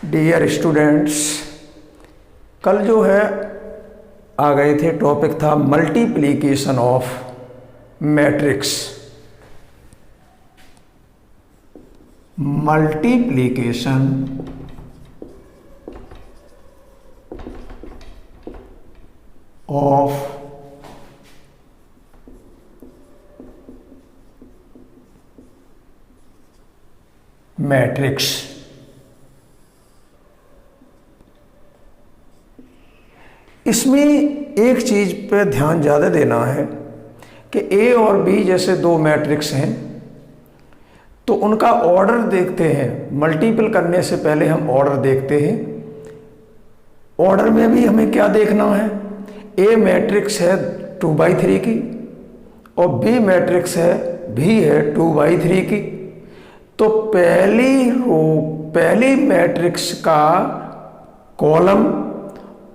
Dear students, कल जो है आ गए थे, टॉपिक था multiplication of matrix. Multiplication of matrix. इसमें एक चीज़ पे ध्यान ज़्यादा देना है कि ए और बी जैसे दो मैट्रिक्स हैं तो उनका ऑर्डर देखते हैं। मल्टीपल करने से पहले हम ऑर्डर देखते हैं। ऑर्डर में भी हमें क्या देखना है, ए मैट्रिक्स है 2/3 की और बी मैट्रिक्स है भी है 2/3 की। तो पहली मैट्रिक्स का कॉलम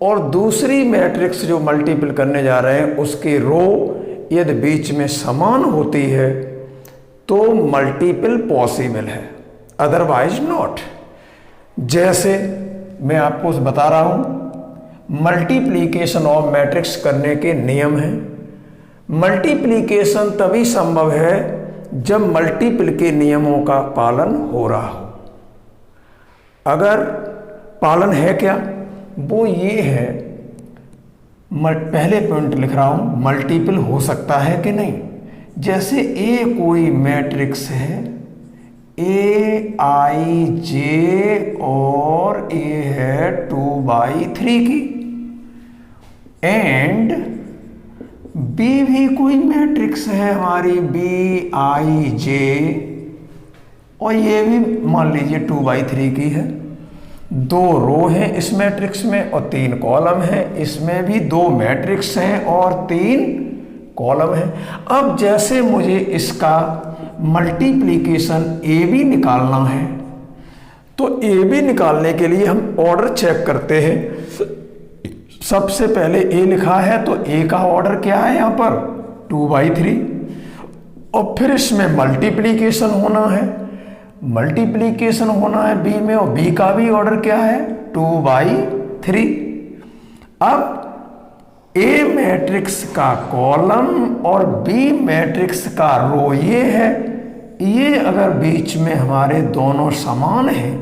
और दूसरी मैट्रिक्स जो मल्टीपल करने जा रहे हैं उसकी रो यदि बीच में समान होती है तो मल्टीपल पॉसिबल है, अदरवाइज नॉट। जैसे मैं आपको बता रहा हूं, मल्टीप्लिकेशन ऑफ मैट्रिक्स करने के नियम हैं। मल्टीप्लिकेशन तभी संभव है जब मल्टीपल के नियमों का पालन हो रहा हो। अगर पालन है क्या, वो ये है, पहले पॉइंट लिख रहा हूं, मल्टीपल हो सकता है कि नहीं। जैसे ए कोई मैट्रिक्स है, ए आई जे और ए है 2/3 की, एंड बी भी कोई मैट्रिक्स है हमारी बी आई जे और ये भी मान लीजिए 2/3 की है। दो रो हैं इस मैट्रिक्स में और 3 कॉलम हैं। इसमें भी 2 मैट्रिक्स हैं और 3 कॉलम हैं। अब जैसे मुझे इसका मल्टीप्लिकेशन ए बी निकालना है तो ए बी निकालने के लिए हम ऑर्डर चेक करते हैं। सबसे पहले ए लिखा है तो ए का ऑर्डर क्या है यहाँ पर 2/3 और फिर इसमें मल्टीप्लिकेशन होना है। मल्टीप्लिकेशन होना है बी में और बी का भी ऑर्डर क्या है 2/3। अब ए मैट्रिक्स का कॉलम और बी मैट्रिक्स का रो ये है, ये अगर बीच में हमारे दोनों समान हैं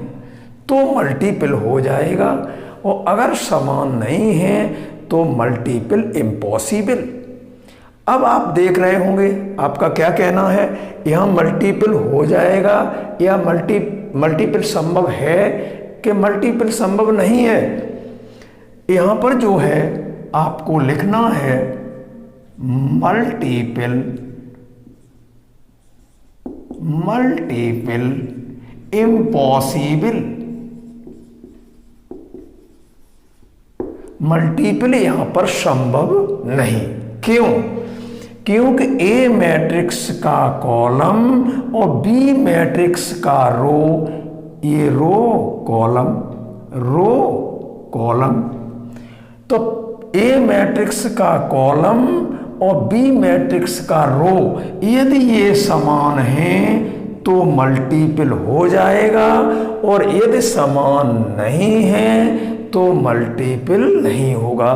तो मल्टीपल हो जाएगा और अगर समान नहीं है तो मल्टीपल इम्पॉसिबल। अब आप देख रहे होंगे, आपका क्या कहना है, यहाँ मल्टीपल हो जाएगा या मल्टीपल संभव है कि मल्टीपल संभव नहीं है। यहाँ पर जो है आपको लिखना है मल्टीपल इम्पॉसिबल। मल्टीपल यहां पर संभव नहीं। क्यों? क्योंकि ए मैट्रिक्स का कॉलम और बी मैट्रिक्स का रो, ये रो कॉलम, तो ए मैट्रिक्स का कॉलम और बी मैट्रिक्स का रो यदि ये समान हैं तो मल्टीपल हो जाएगा और यदि समान नहीं है तो मल्टीपल नहीं होगा।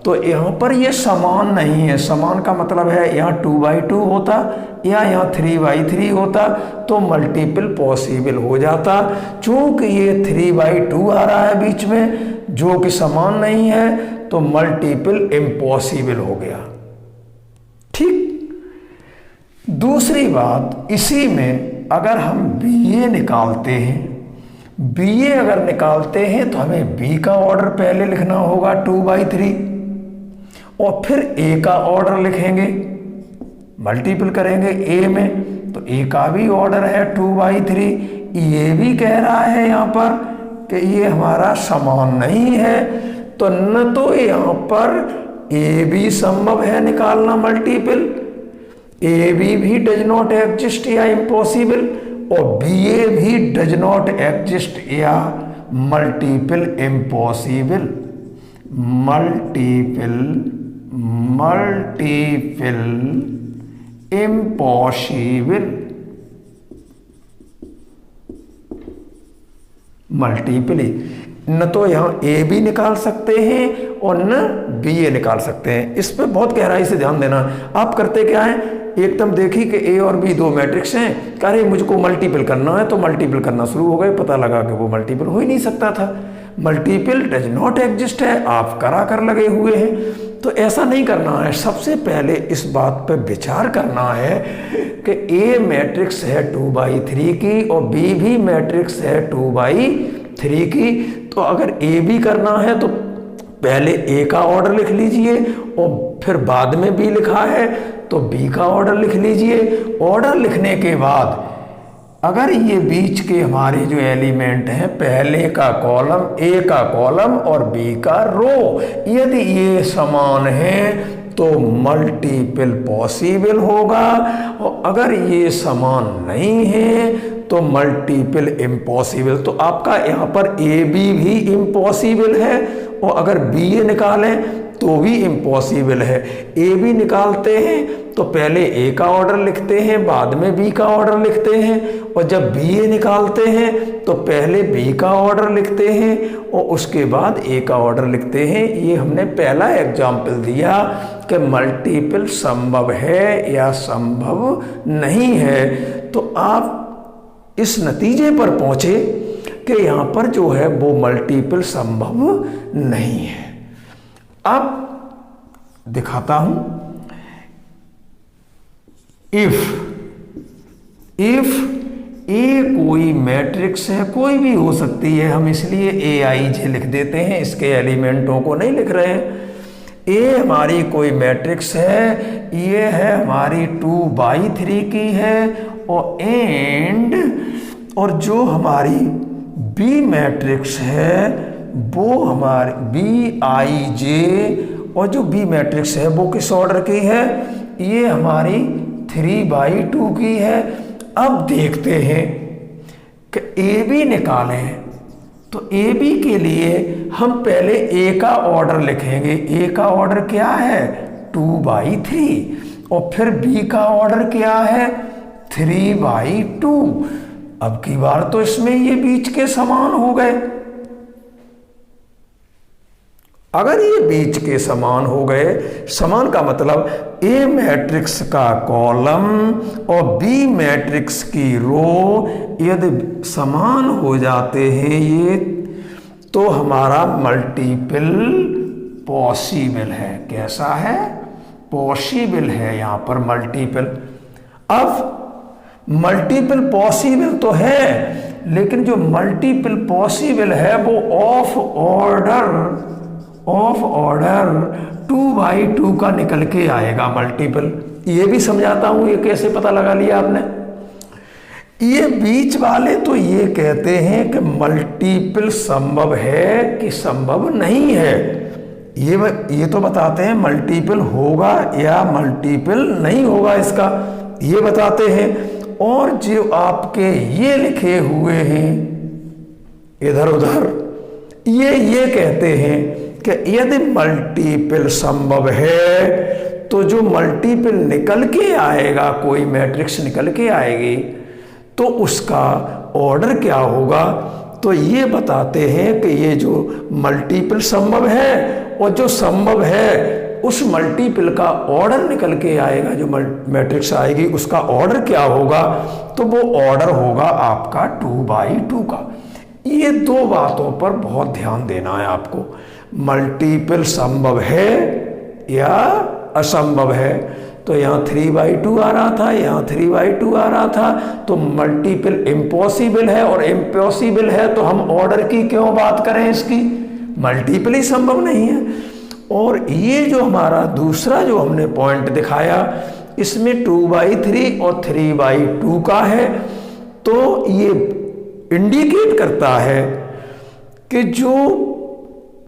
तो यहाँ पर ये समान नहीं है। समान का मतलब है यहाँ 2/2 होता या यहाँ 3/3 होता तो मल्टीपल पॉसिबल हो जाता। चूंकि ये 3/2 आ रहा है बीच में जो कि समान नहीं है तो मल्टीपल इम्पॉसिबल हो गया। ठीक। दूसरी बात, इसी में अगर हम बी ए निकालते हैं, बी ए अगर निकालते हैं तो हमें बी का ऑर्डर पहले लिखना होगा 2/3 और फिर ए का ऑर्डर लिखेंगे, मल्टीपल करेंगे ए में तो ए का भी ऑर्डर है 2/3। ये भी कह रहा है यहाँ पर कि ये हमारा समान नहीं है तो न तो यहाँ पर ए बी संभव है निकालना मल्टीपल, ए बी भी डज नॉट एग्जिस्ट या इम्पॉसिबल, और बी ए भी डज नॉट एग्जिस्ट या multiple impossible. Multiple impossible. Multiple ही, न तो यहाँ ए बी निकाल सकते हैं और न बी ए निकाल सकते हैं। इस पर बहुत गहराई से ध्यान देना। आप करते क्या है, एकदम देखी कि ए और बी दो मैट्रिक्स हैं, अरे मुझको मल्टीपल करना है, तो मल्टीपल करना शुरू हो गए, पता लगा कि वो मल्टीपल हो ही नहीं सकता था। मल्टीपल डज नॉट एग्जिस्ट है, आप करा कर लगे हुए हैं। तो ऐसा नहीं करना है। सबसे पहले इस बात पर विचार करना है कि ए मैट्रिक्स है 2/3 की और बी भी मैट्रिक्स है 2/3 की। तो अगर ए बी करना है तो पहले ए का ऑर्डर लिख लीजिए और फिर बाद में बी लिखा है तो बी का ऑर्डर लिख लीजिए। ऑर्डर लिखने के बाद अगर ये बीच के हमारे जो एलिमेंट हैं, पहले का कॉलम, ए का कॉलम और बी का रो, यदि ये समान हैं तो मल्टीपल पॉसिबल होगा, और अगर ये समान नहीं है तो मल्टीपल इम्पॉसिबल। तो आपका यहाँ पर ए बी भी इम्पॉसिबल है, और अगर बी ए निकालें तो भी इम्पॉसिबल है। ए बी निकालते हैं तो पहले ए का ऑर्डर लिखते हैं, बाद में बी का ऑर्डर लिखते हैं, और जब बी ए निकालते हैं तो पहले बी का ऑर्डर लिखते हैं और उसके बाद ए का ऑर्डर लिखते हैं। ये हमने पहला एग्जाम्पल दिया कि मल्टीपल संभव है या संभव नहीं है। तो आप इस नतीजे पर पहुंचे कि यहाँ पर जो है वो मल्टीपल संभव नहीं है। अब दिखाता हूं, इफ ए कोई मैट्रिक्स है, कोई भी हो सकती है, हम इसलिए ए आई जे लिख देते हैं, इसके एलिमेंटों को नहीं लिख रहे हैं। ए हमारी कोई मैट्रिक्स है, ये है हमारी 2/3 की है, और जो हमारी बी मैट्रिक्स है वो हमारी बी आई जे, और जो बी मैट्रिक्स है वो किस ऑर्डर की है, ये हमारी 3/2 की है। अब देखते हैं कि ए बी निकालें, तो ए बी के लिए हम पहले ए का ऑर्डर लिखेंगे। ए का ऑर्डर क्या है 2/3, और फिर बी का ऑर्डर क्या है 3/2। अब की बार तो इसमें ये बीच के समान हो गए। अगर ये बीच के समान हो गए, समान का मतलब ए मैट्रिक्स का कॉलम और बी मैट्रिक्स की रो यदि समान हो जाते हैं ये, तो हमारा मल्टीपल पॉसिबल है। कैसा है, पॉसिबल है यहाँ पर मल्टीपल। अब मल्टीपल पॉसिबल तो है, लेकिन जो मल्टीपल पॉसिबल है वो ऑफ ऑर्डर 2/2 का निकल के आएगा मल्टीपल। ये भी समझाता हूं, ये कैसे पता लगा लिया आपने। ये बीच वाले तो ये कहते हैं कि मल्टीपल संभव है कि संभव नहीं है, ये तो बताते हैं मल्टीपल होगा या मल्टीपल नहीं होगा, इसका ये बताते हैं। और जो आपके ये लिखे हुए हैं इधर उधर, ये कहते हैं कि यदि मल्टीपल संभव है तो जो मल्टीपल निकल के आएगा, कोई मैट्रिक्स निकल के आएगी, तो उसका ऑर्डर क्या होगा। तो ये बताते हैं कि ये जो मल्टीपल संभव है और जो संभव है उस मल्टीपल का ऑर्डर निकल के आएगा, जो मैट्रिक्स आएगी उसका ऑर्डर क्या होगा, तो वो ऑर्डर होगा आपका 2/2 का। ये दो बातों पर बहुत ध्यान देना है आपको। मल्टीपल संभव है या असंभव है, तो यहाँ 3/2 आ रहा था, यहाँ 3/2 आ रहा था, तो मल्टीपल इम्पॉसिबल है, और इम्पॉसिबल है तो हम ऑर्डर की क्यों बात करें, इसकी मल्टीपल ही संभव नहीं है। और ये जो हमारा दूसरा जो हमने पॉइंट दिखाया, इसमें 2/3 और 3/2 का है, तो ये इंडिकेट करता है कि जो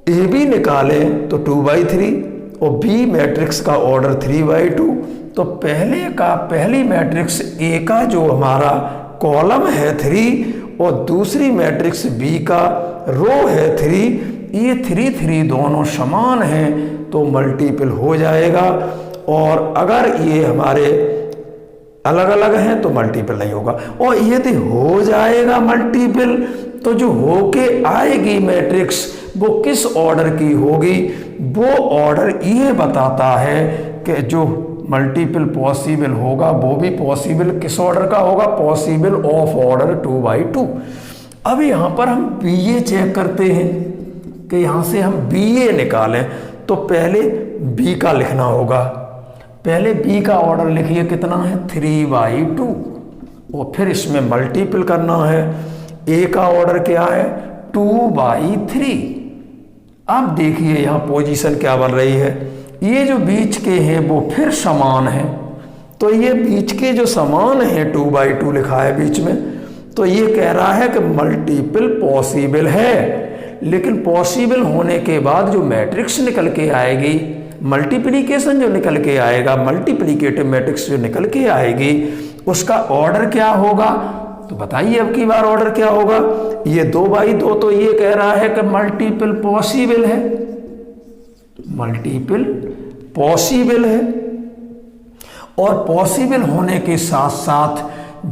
ए बी निकाले तो 2/3 और बी मैट्रिक्स का ऑर्डर 3/2, तो पहली मैट्रिक्स ए का जो हमारा कॉलम है 3 और दूसरी मैट्रिक्स बी का रो है 3, ये 3 दोनों समान हैं तो मल्टीपल हो जाएगा। और अगर ये हमारे अलग अलग हैं तो मल्टीपल नहीं होगा। और यदि हो जाएगा मल्टीपल तो जो होके आएगी मैट्रिक्स वो किस ऑर्डर की होगी, वो ऑर्डर ये बताता है कि जो मल्टीपल पॉसिबल होगा वो भी पॉसिबल किस ऑर्डर का होगा, पॉसिबल ऑफ ऑर्डर 2/2। अब यहाँ पर हम BA चेक करते हैं कि यहाँ से हम BA निकालें तो पहले B का लिखना होगा। पहले B का ऑर्डर लिखिए, कितना है 3/2, और फिर इसमें मल्टीपल करना है। A का ऑर्डर क्या है 2/3। अब देखिए यहाँ पोजीशन क्या बन रही है, ये जो बीच के हैं वो फिर समान है, तो ये बीच के जो समान है 2/2 लिखा है बीच में, तो ये कह रहा है कि मल्टीपल पॉसिबल है। लेकिन पॉसिबल होने के बाद जो मैट्रिक्स निकल के आएगी, मल्टीप्लिकेशन जो निकल के आएगा, मल्टीप्लिकेटिव मैट्रिक्स जो निकल के आएगी, उसका ऑर्डर क्या होगा, तो बताइए अब की बार ऑर्डर क्या होगा। ये 2/2 तो ये कह रहा है कि मल्टीपल पॉसिबल है, मल्टीपल पॉसिबल है, और पॉसिबल होने के साथ साथ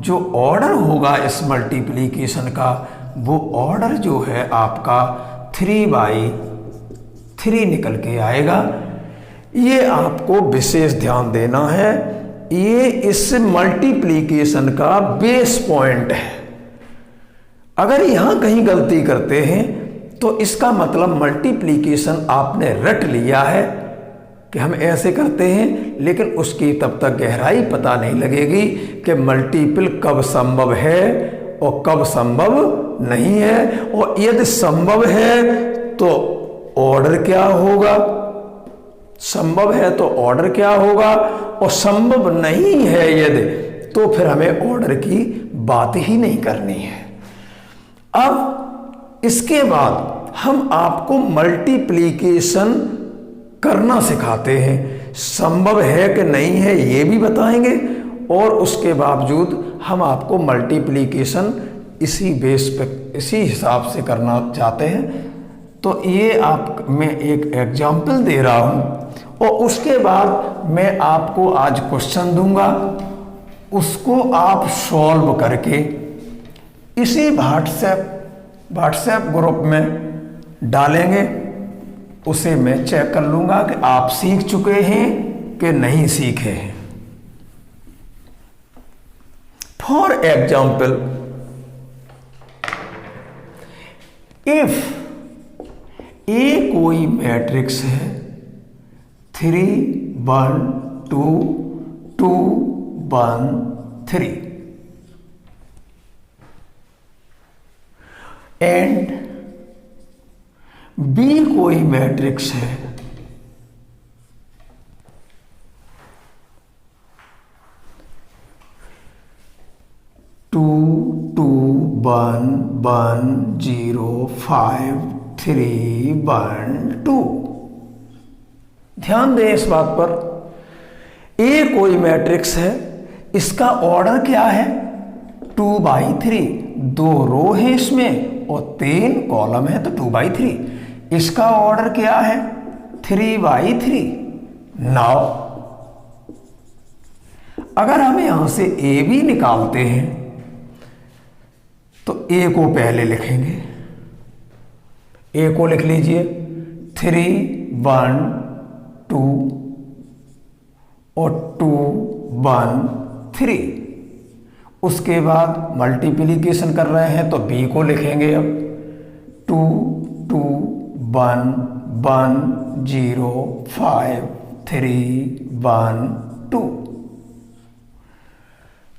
जो ऑर्डर होगा इस मल्टीप्लिकेशन का, वो ऑर्डर जो है आपका 3/3 निकल के आएगा। ये आपको विशेष ध्यान देना है, ये इस मल्टीप्लिकेशन का बेस पॉइंट है। अगर यहां कहीं गलती करते हैं तो इसका मतलब मल्टीप्लिकेशन आपने रट लिया है कि हम ऐसे करते हैं, लेकिन उसकी तब तक गहराई पता नहीं लगेगी कि मल्टीपल कब संभव है और कब संभव नहीं है, और यदि संभव है तो ऑर्डर क्या होगा, संभव है तो ऑर्डर क्या होगा, और संभव नहीं है यदि, तो फिर हमें ऑर्डर की बात ही नहीं करनी है। अब इसके बाद हम आपको मल्टीप्लिकेशन करना सिखाते हैं, संभव है कि नहीं है ये भी बताएंगे, और उसके बावजूद हम आपको मल्टीप्लिकेशन इसी बेस पे इसी हिसाब से करना चाहते हैं। तो ये आप मैं एक एग्जाम्पल दे रहा हूँ, और उसके बाद मैं आपको आज क्वेश्चन दूंगा, उसको आप सॉल्व करके इसी व्हाट्सएप ग्रुप में डालेंगे। उसे मैं चेक कर लूँगा कि आप सीख चुके हैं कि नहीं सीखे हैं। फॉर एग्जाम्पल, इफ ए कोई मैट्रिक्स है 3 1 2 2 1 3 एंड बी कोई मैट्रिक्स है 2 2 1 1 0 5 3 1 2। ध्यान दें इस बात पर, ए कोई मैट्रिक्स है, इसका ऑर्डर क्या है 2/3, 2 रो है इसमें और 3 कॉलम है तो 2/3। इसका ऑर्डर क्या है 3/3। नाउ अगर हम यहां से ए भी निकालते हैं तो ए को पहले लिखेंगे, ए को लिख लीजिए 3 1 2 और 2 1 3। उसके बाद मल्टीप्लिकेशन कर रहे हैं तो बी को लिखेंगे अब 2 2 1 1 0 5 3 1 2।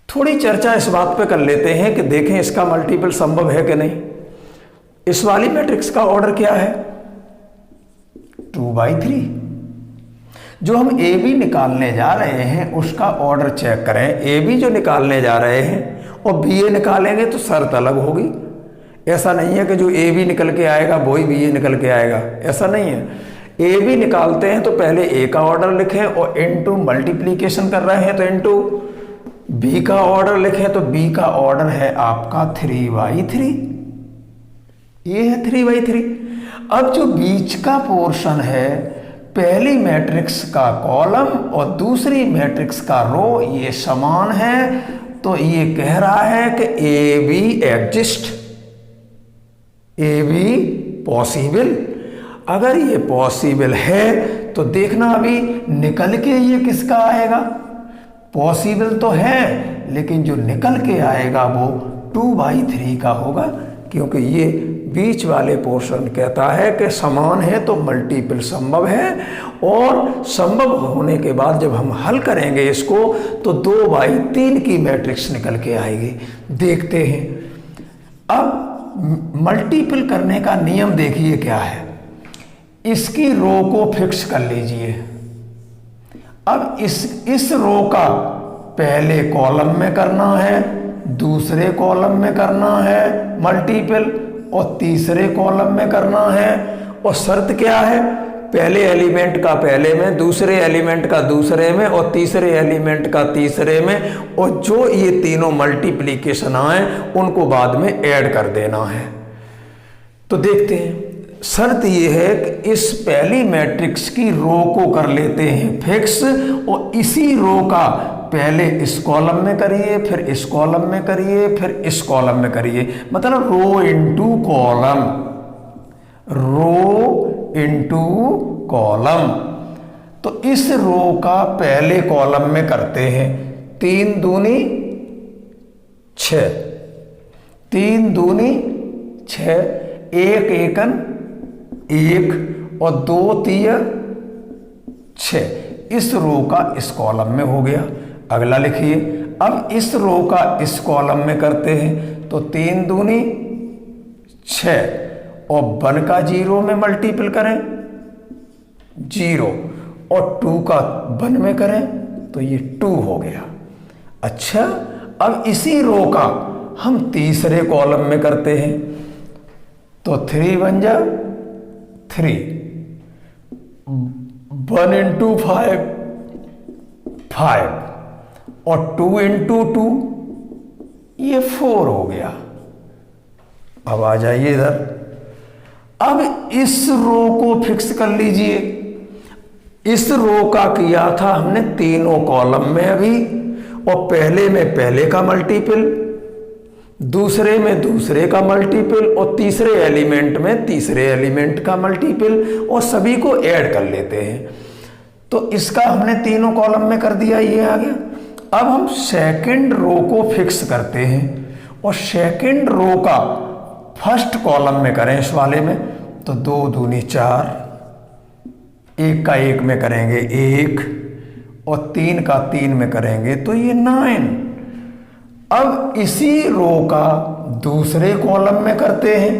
थोड़ी चर्चा इस बात पे कर लेते हैं कि देखें इसका मल्टीपल संभव है कि नहीं। इस वाली मैट्रिक्स का ऑर्डर क्या है 2/3। जो हम ए बी निकालने जा रहे हैं उसका ऑर्डर चेक करें। ए बी जो निकालने जा रहे हैं और बी ए निकालेंगे तो शर्त अलग होगी। ऐसा नहीं है कि जो ए बी निकल के आएगा वही बी ए निकल के आएगा, ऐसा नहीं है। ए बी निकालते हैं तो पहले ए का ऑर्डर लिखें और इनटू मल्टीप्लिकेशन कर रहे हैं तो इनटू बी का ऑर्डर लिखें तो बी का ऑर्डर है आपका 3/3। ये है 3/3। अब जो बीच का पोर्शन है, पहली मैट्रिक्स का कॉलम और दूसरी मैट्रिक्स का रो ये समान है, तो ये कह रहा है कि A be exist. A be possible. अगर ये पॉसिबल है तो देखना अभी निकल के ये किसका आएगा। पॉसिबल तो है लेकिन जो निकल के आएगा वो 2/3 का होगा, क्योंकि ये बीच वाले पोर्शन कहता है कि समान है तो मल्टीपल संभव है, और संभव होने के बाद जब हम हल करेंगे इसको तो 2/3 की मैट्रिक्स निकल के आएगी। देखते हैं। अब मल्टीपल करने का नियम देखिए क्या है। इसकी रो को फिक्स कर लीजिए। अब इस रो का पहले कॉलम में करना है, दूसरे कॉलम में करना है मल्टीपल, और तीसरे कॉलम में करना है। और शर्त क्या है, पहले एलिमेंट का पहले में, दूसरे एलिमेंट का दूसरे में, और तीसरे एलिमेंट का तीसरे में, और जो ये तीनों मल्टीप्लिकेशन आए उनको बाद में ऐड कर देना है। तो देखते हैं। शर्त ये है कि इस पहली मैट्रिक्स की रो को कर लेते हैं फिक्स, और इसी रो का पहले इस कॉलम में करिए, फिर इस कॉलम में करिए, फिर इस कॉलम में करिए, मतलब रो इनटू कॉलम, रो इनटू कॉलम। तो इस रो का पहले कॉलम में करते हैं 3 दूनी 6, 3 दूनी 6, 1 एकन 1 और 2 3 6। इस रो का इस कॉलम में हो गया। अगला लिखिए। अब इस रो का इस कॉलम में करते हैं तो 3 दूनी 6 और 1 का 0 में मल्टीपल करें 0, और 2 का 1 में करें तो ये 2 हो गया। अच्छा, अब इसी रो का हम तीसरे कॉलम में करते हैं तो 3 बन जा 3, 1 इंटू 5 5, और 2 इंटू 2 ये 4 हो गया। अब आ जाइए इधर। अब इस रो को फिक्स कर लीजिए। इस रो का किया था हमने तीनों कॉलम में अभी, और पहले में पहले का मल्टीपल, दूसरे में दूसरे का मल्टीपल, और तीसरे एलिमेंट में तीसरे एलिमेंट का मल्टीपल, और सभी को ऐड कर लेते हैं। तो इसका हमने तीनों कॉलम में कर दिया, ये आ गया। अब हम सेकंड रो को फिक्स करते हैं, और सेकंड रो का फर्स्ट कॉलम में करें इस वाले में तो 2 दूनी 4, 1 का 1 में करेंगे 1, और 3 का 3 में करेंगे तो ये 9। अब इसी रो का दूसरे कॉलम में करते हैं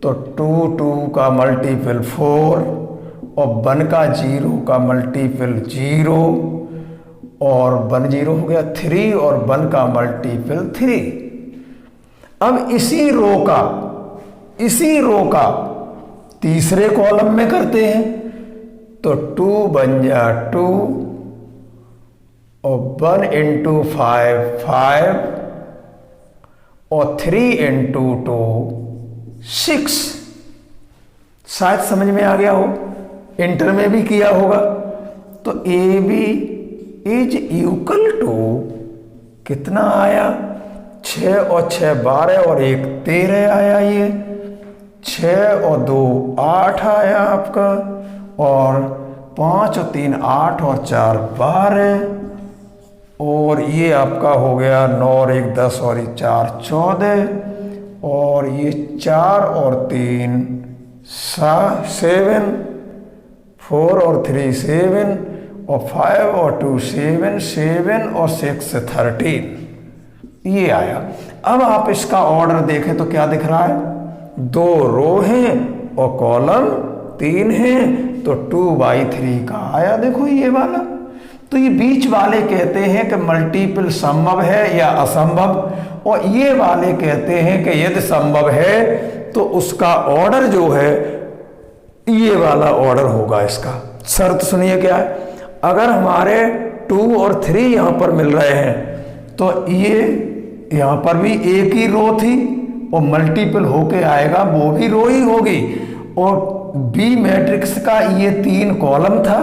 तो 2 2 का मल्टीपल 4, और 1 का 0 का मल्टीपल 0, और 1 0 हो गया 3, और 1 का मल्टीपल 3। अब इसी रो का तीसरे कॉलम में करते हैं तो 2 बन जा 2, और 1 इंटू 5 5, और 3 इंटू 2 6। शायद समझ में आ गया हो, इंटर में भी किया होगा। तो A B is equal to कितना आया, 6 और 6 12, और 1 13 आया। ये 6 और 2 8 आया आपका, और 5 और 3 8, और 4 12, और ये आपका हो गया 9 और 1 10, और ये 4 14, और ये 4 और 3 7, 4 और 3 7, और 5 और 2 7, 7 और 6 13, ये आया। अब आप इसका ऑर्डर देखें तो क्या दिख रहा है, 2 रो हैं और कॉलम 3 हैं, तो 2/3 का आया। देखो ये वाला। तो ये बीच वाले कहते हैं कि मल्टीपल संभव है या असंभव, और ये वाले कहते हैं कि यदि संभव है तो उसका ऑर्डर जो है ये वाला ऑर्डर होगा इसका। शर्त सुनिए क्या है, अगर हमारे 2 और 3 यहाँ पर मिल रहे हैं तो ये यहाँ पर भी एक ही रो थी, और मल्टीपल होके आएगा वो भी रो ही होगी, और बी मैट्रिक्स का ये 3 कॉलम था,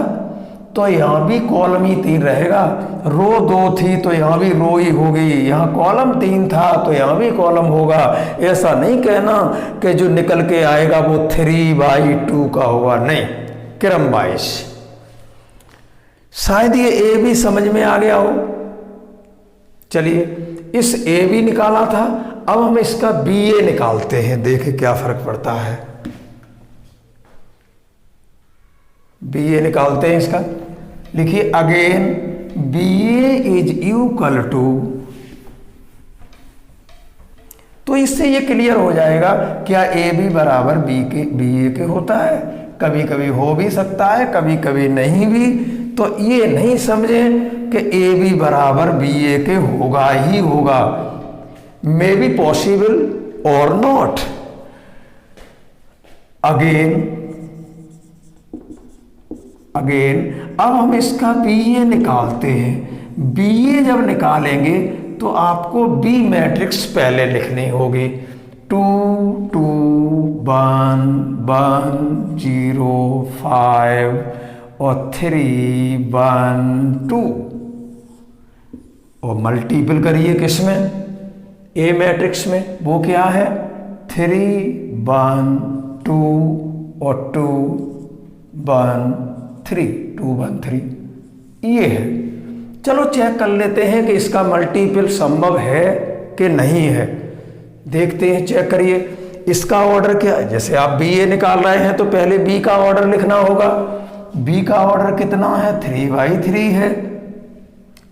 तो यहाँ भी कॉलम ही 3 रहेगा। रो 2 थी तो यहाँ भी रो ही होगी, यहाँ कॉलम 3 था तो यहाँ भी कॉलम होगा। ऐसा नहीं कहना कि जो निकल के आएगा वो 3/2 का होगा, नहीं, क्रम वाइज। शायद ये ए भी समझ में आ गया हो। चलिए, इस ए भी निकाला था, अब हम इसका बी ए निकालते हैं, देखें क्या फर्क पड़ता है। बी ए निकालते हैं इसका। लिखिए again B A is equal to, तो इससे ये क्लियर हो जाएगा क्या ए बी बराबर बी ए के होता है। कभी कभी हो भी सकता है, कभी कभी नहीं भी। तो ये नहीं समझें कि ए बी बराबर बी ए के होगा ही होगा, मे बी पॉसिबल और नॉट। अगेन अब हम इसका बी ए निकालते हैं। बी ए जब निकालेंगे तो आपको बी मैट्रिक्स पहले लिखनी होगी। 2 2 1 1 0 5 और 3 1 2, और मल्टीपल करिए किसमें, ए मैट्रिक्स में। वो क्या है, 3 1 2 और 2 1 3, 2 1 3, ये है। चलो चेक कर लेते हैं कि इसका मल्टीपल संभव है कि नहीं है। देखते हैं, चेक करिए। इसका ऑर्डर क्या है, जैसे आप बी ए निकाल रहे हैं तो पहले बी का ऑर्डर लिखना होगा। बी का ऑर्डर कितना है, 3/3 है।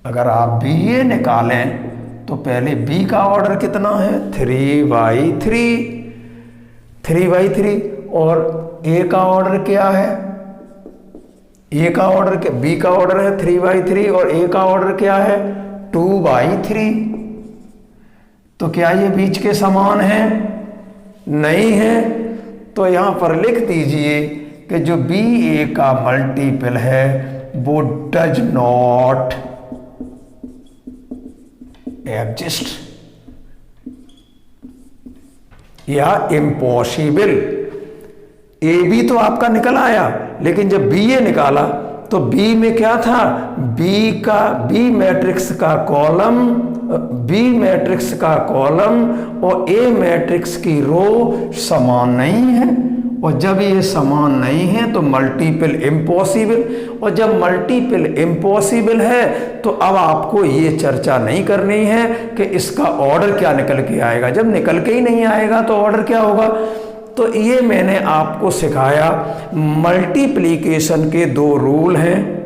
अगर आप बी ए निकालें तो पहले बी का ऑर्डर कितना है, 3/3। और ए का ऑर्डर क्या है, ए का ऑर्डर क्या, बी का ऑर्डर है 3/3 और ए का ऑर्डर क्या है 2/3। तो क्या ये बीच के समान है, नहीं है। तो यहां पर लिख दीजिए कि जो बी ए का मल्टीपल है वो डज नॉट एग्जिस्ट या इम्पॉसिबल। ए बी तो आपका निकल आया, लेकिन जब बी ए निकाला तो बी में क्या था, बी मैट्रिक्स का कॉलम और ए मैट्रिक्स की रो समान नहीं है। और जब ये समान नहीं है तो मल्टीपल इम्पॉसिबल। और जब मल्टीपल इम्पॉसिबल है तो अब आपको ये चर्चा नहीं करनी है कि इसका ऑर्डर क्या निकल के आएगा। जब निकल के ही नहीं आएगा तो ऑर्डर क्या होगा। तो ये मैंने आपको सिखाया, मल्टीप्लिकेशन के 2 रूल हैं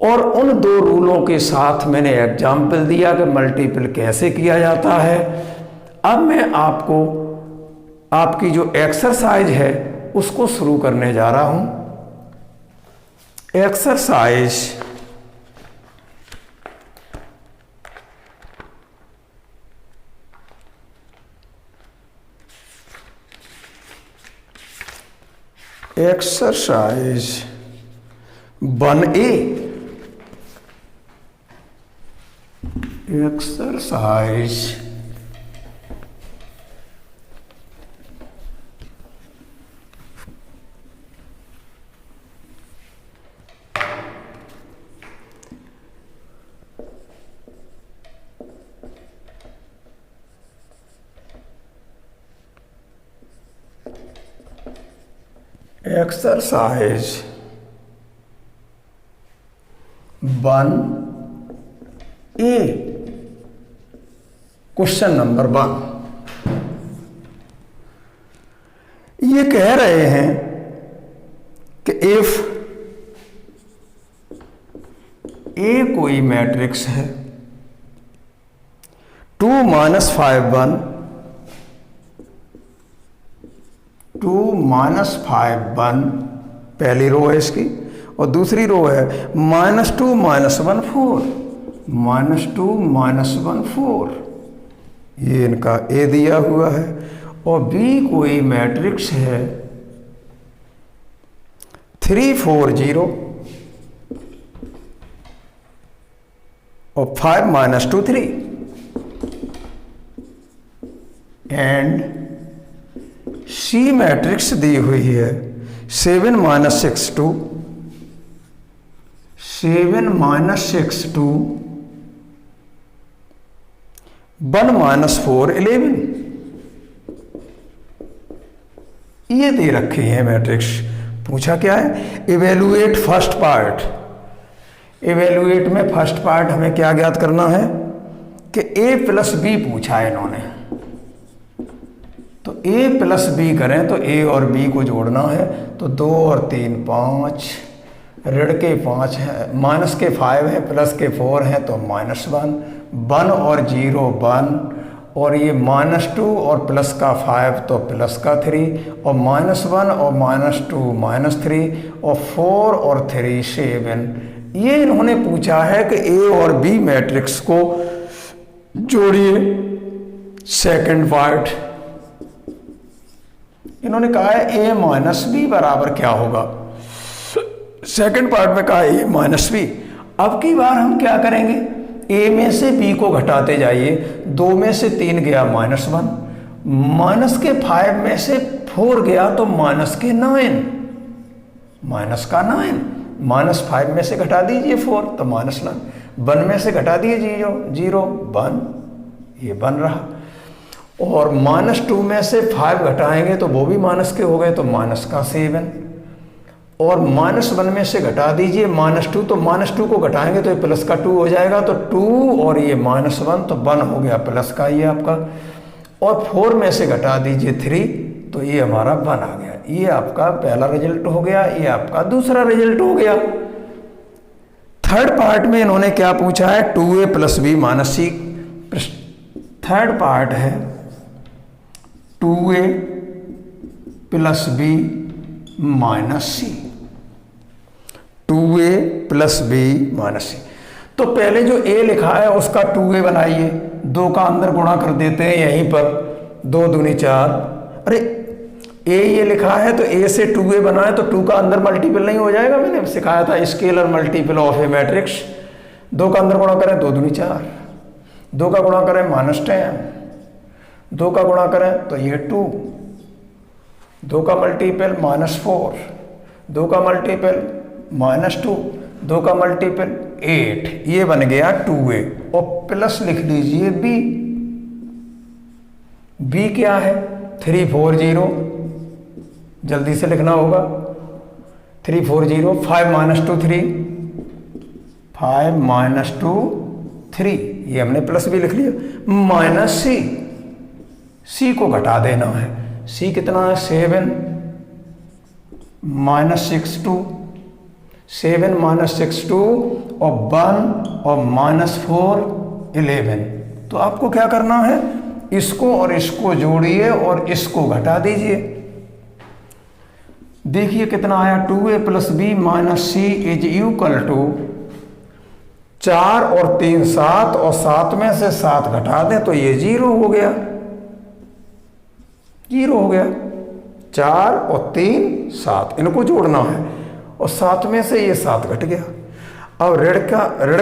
और उन 2 रूलों के साथ मैंने एग्जाम्पल दिया कि मल्टीपल कैसे किया जाता है। अब मैं आपको आपकी जो एक्सरसाइज है उसको शुरू करने जा रहा हूं। Exercise 1A। Exercise exercise 1A question number 1। ये कह रहे हैं कि इफ ए कोई मैट्रिक्स है 2 - 5 1, 2 - 5 1 पहली रो है इसकी, और दूसरी रो है -2 - 1 4, -2 - 1 4। ये इनका ए दिया हुआ है। और बी कोई मैट्रिक्स है 3 4 0 और 5 - 2 3 एंड सी मैट्रिक्स दी हुई है 7 - 6 2 7 - 6 2 1 - 4 11 ये दे रखे हैं मैट्रिक्स। पूछा क्या है, इवेलुएट फर्स्ट पार्ट। इवेलुएट में फर्स्ट पार्ट हमें क्या ज्ञात करना है कि a + b पूछा है इन्होंने, तो a + b करें तो a और b को जोड़ना है, तो 2 और 3 5, ऋण के 5 है, माइनस के 5 है, प्लस के 4 हैं तो -1, 1 और 0 1, और ये -2 और प्लस का 5 तो प्लस का 3, और -1 और -2 -3, और 4 और 3 7। ये इन्होंने पूछा है कि ए और बी मैट्रिक्स को जोड़िए। सेकंड पार्ट इन्होंने कहा है a - b बराबर क्या होगा, सेकंड पार्ट में कहा a - b। अब की बार हम क्या करेंगे, a में से b को घटाते जाइए, 2 में से 3 गया -1, माइनस के 5 में से 4 गया तो माइनस के 9, माइनस का 9, -5 में से घटा दीजिए 4 तो -9, 1 में से घटा दिए 0 1, ये बन रहा, और -2 में से 5 घटाएंगे तो वो भी माइनस के हो गए तो माइनस का 7, और -1 में से घटा दीजिए -2 तो -2 को घटाएंगे तो ये प्लस का 2 हो जाएगा, तो 2 और ये -1 तो 1 हो गया प्लस का ये आपका, और 4 में से घटा दीजिए 3 तो ये हमारा 1 आ गया। ये आपका पहला रिजल्ट हो गया, ये आपका दूसरा रिजल्ट हो गया। थर्ड पार्ट में इन्होंने क्या पूछा है, 2a + b - c। Third part है 2a + b - c, 2a + b - c। तो पहले जो a लिखा है उसका 2a बनाइए, 2 का अंदर गुणा कर देते हैं यहीं पर, 2 दूनी 4, अरे a ये लिखा है तो a से 2a बना है तो 2 का अंदर मल्टीपल नहीं हो जाएगा, मैंने सिखाया था scalar multiple of A matrix. 2 का अंदर गुणा करें 2 दूनी 4, 2 का गुणा करें -10, 2 का गुणा करें तो ये 2, 2 का मल्टीपल -4, 2 का मल्टीपल -2, 2 का मल्टीपल 8, ये बन गया 2a, और प्लस लिख लीजिए b क्या है 340, जल्दी से लिखना होगा 340, 5 - 2 3, 5 - 2 3, ये हमने प्लस भी लिख लिया, -c को घटा देना है, c कितना है 7 - 6 2, 7 - 6 2, और 1 और -4 11। तो आपको क्या करना है, इसको और इसको जोड़िए और इसको घटा दीजिए। देखिए कितना आया, 2a + b - c = 4 और 3 7, और 7 में से 7 घटा दें तो ये 0 हो गया, 0 हो गया। 4 और 3 7 इनको जोड़ना है, और 7 में से ये 7 घट गया। अब ऋण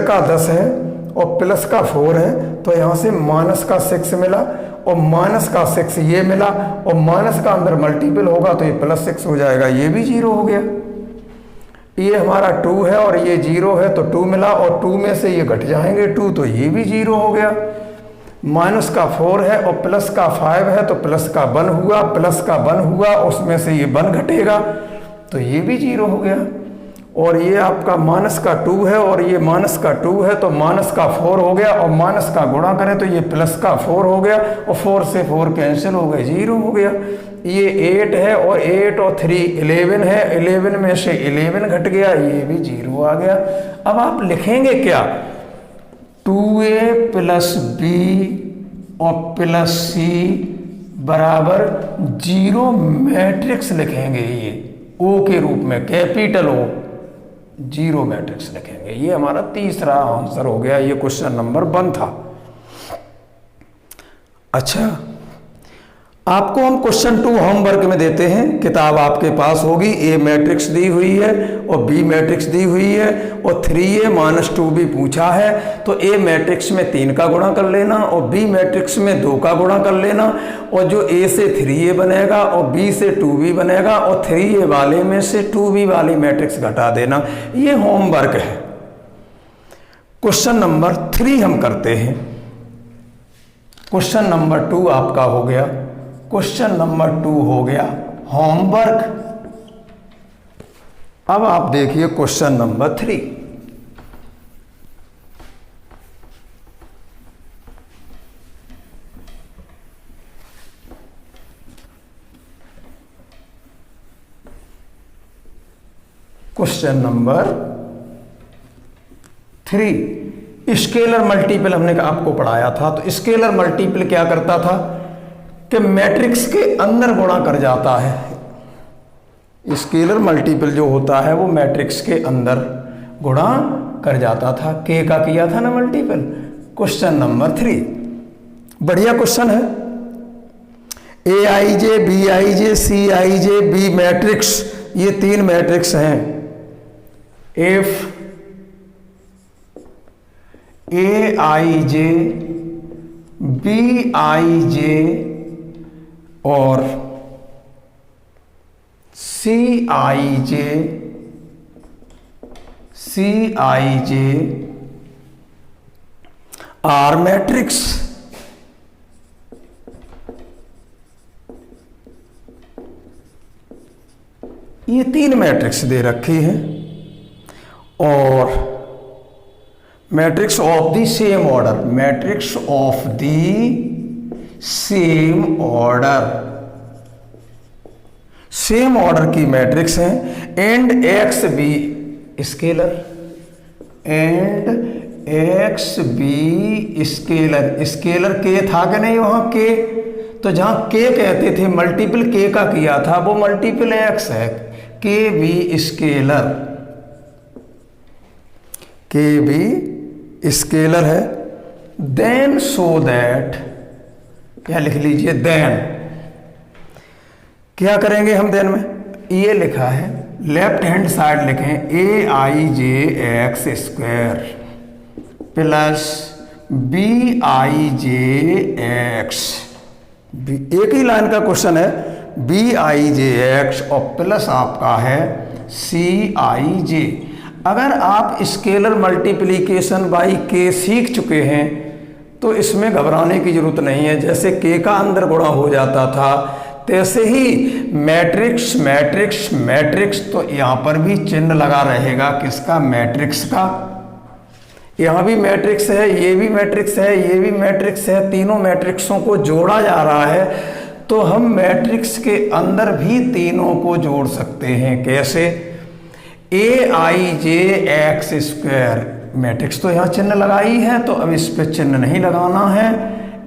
का 10 है और प्लस का 4 है, तो यहाँ से माइनस का 6 मिला, और माइनस का 6 ये मिला, और माइनस का अंदर मल्टीपल होगा तो ये +6 हो जाएगा, ये भी 0 हो गया। ये हमारा 2 है और ये 0 है तो 2 मिला, और 2 में से ये घट जाएंगे 2 तो ये भी 0 हो गया। माइनस का 4 है और प्लस का 5 है तो प्लस का 1 हुआ, प्लस का 1 हुआ, उसमें से ये 1 घटेगा तो ये भी 0 हो गया। और ये आपका माइनस का 2 है और ये माइनस का 2 है तो माइनस का 4 हो गया, और माइनस का गुणा करें तो ये प्लस का 4 हो गया, और 4 से 4 कैंसिल हो गए 0 हो गया। ये 8 है और 8 और 3 11 है, 11 में से 11 घट गया, ये भी 0 आ गया। अब आप लिखेंगे क्या, 2a + b और +c बराबर 0 मैट्रिक्स लिखेंगे, ये O के रूप में, कैपिटल O 0 मैट्रिक्स लिखेंगे। ये हमारा तीसरा आंसर हो गया, ये क्वेश्चन नंबर 1 था। अच्छा, आपको हम क्वेश्चन 2 होमवर्क में देते हैं, किताब आपके पास होगी। A मैट्रिक्स दी हुई है और B मैट्रिक्स दी हुई है, और 3a - 2b पूछा है, तो A मैट्रिक्स में 3 का गुणा कर लेना और B मैट्रिक्स में 2 का गुणा कर लेना, और जो A से 3a बनेगा और B से 2b बनेगा, और 3a वाले में से 2b वाली मैट्रिक्स घटा देना। ये होमवर्क है, क्वेश्चन नंबर 3 हम करते हैं। क्वेश्चन नंबर 2 आपका हो गया। क्वेश्चन नंबर 2 हो गया होमवर्क। अब आप देखिए question number 3। Question number 3, scalar multiple हमने आपको पढ़ाया था। तो स्केलर मल्टीपल क्या करता था कि मैट्रिक्स के अंदर गुणा कर जाता है। स्केलर मल्टीपल जो होता है वो मैट्रिक्स के अंदर गुणा कर जाता था। के का किया था ना मल्टीपल। क्वेश्चन नंबर 3 बढ़िया क्वेश्चन है। A I J, B I J, C I J, B matrix, ये 3 मैट्रिक्स हैं। If A I J, B I जे और सी आई जे आर मैट्रिक्स, ये 3 मैट्रिक्स दे रखी हैं और matrix of the same order, matrix of the same order, same order की matrix हैं। And X B scalar, and X B scalar. Scalar के था कि नहीं वहां के, तो जहां के कहते थे मल्टीपल के का किया था वो मल्टीपल एक्स है। के बी स्केलर, के बी स्केलर है। देन सो दैट, क्या लिख लीजिए, देन क्या करेंगे हम देन में, ये लिखा है लेफ्ट हैंड साइड लिखें A I J X square plus B I J X, एक ही लाइन का क्वेश्चन है, बी आई जे एक्स और प्लस आपका है सी आई जे। अगर आप स्केलर मल्टीप्लिकेशन बाई के सीख चुके हैं तो इसमें घबराने की जरूरत नहीं है। जैसे के का अंदर गुणा हो जाता था तैसे ही मैट्रिक्स मैट्रिक्स मैट्रिक्स, तो यहां पर भी चिन्ह लगा रहेगा किसका, मैट्रिक्स का। यहां भी मैट्रिक्स है, ये भी मैट्रिक्स है, ये भी मैट्रिक्स है, तीनों मैट्रिक्सों को जोड़ा जा रहा है। तो हम मैट्रिक्स के अंदर भी तीनों को जोड़ सकते हैं। कैसे, ए I J X square, matrix तो यहां चिन्ह लगाई है तो अब इस पे चिन्ह नहीं लगाना है।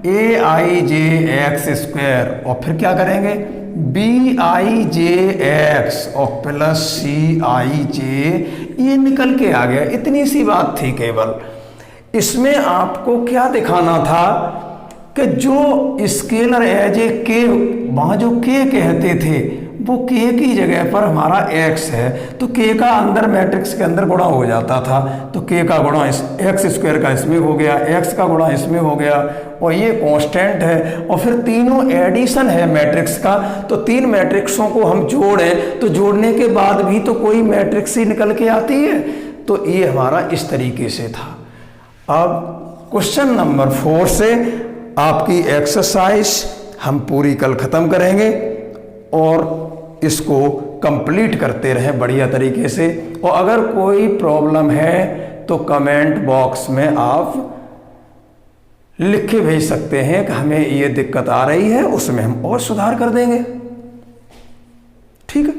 A I J X square और फिर क्या करेंगे, बी आई जे एक्स और प्लस सी आई जे, ये निकल के आ गया। इतनी सी बात थी केवल। इसमें आपको क्या दिखाना था कि जो स्केलर एज ए के, वहां जो के कहते थे वो के की जगह पर हमारा एक्स है, तो के का अंदर मैट्रिक्स के अंदर गुणा हो जाता था। तो के का गुणा एक्स स्क्वायर का इसमें हो गया, एक्स का गुणा इसमें हो गया और ये कांस्टेंट है और फिर तीनों एडिशन है मैट्रिक्स का। तो 3 मैट्रिक्सों को हम जोड़ें तो जोड़ने के बाद भी तो कोई मैट्रिक्स ही निकल के आती है। तो ये हमारा इस तरीके से था। अब क्वेश्चन नंबर 4 से आपकी एक्सरसाइज हम पूरी कल ख़त्म करेंगे और इसको कंप्लीट करते रहें बढ़िया तरीके से। और अगर कोई प्रॉब्लम है तो कमेंट बॉक्स में आप लिख के भेज सकते हैं कि हमें ये दिक्कत आ रही है, उसमें हम और सुधार कर देंगे। ठीक है।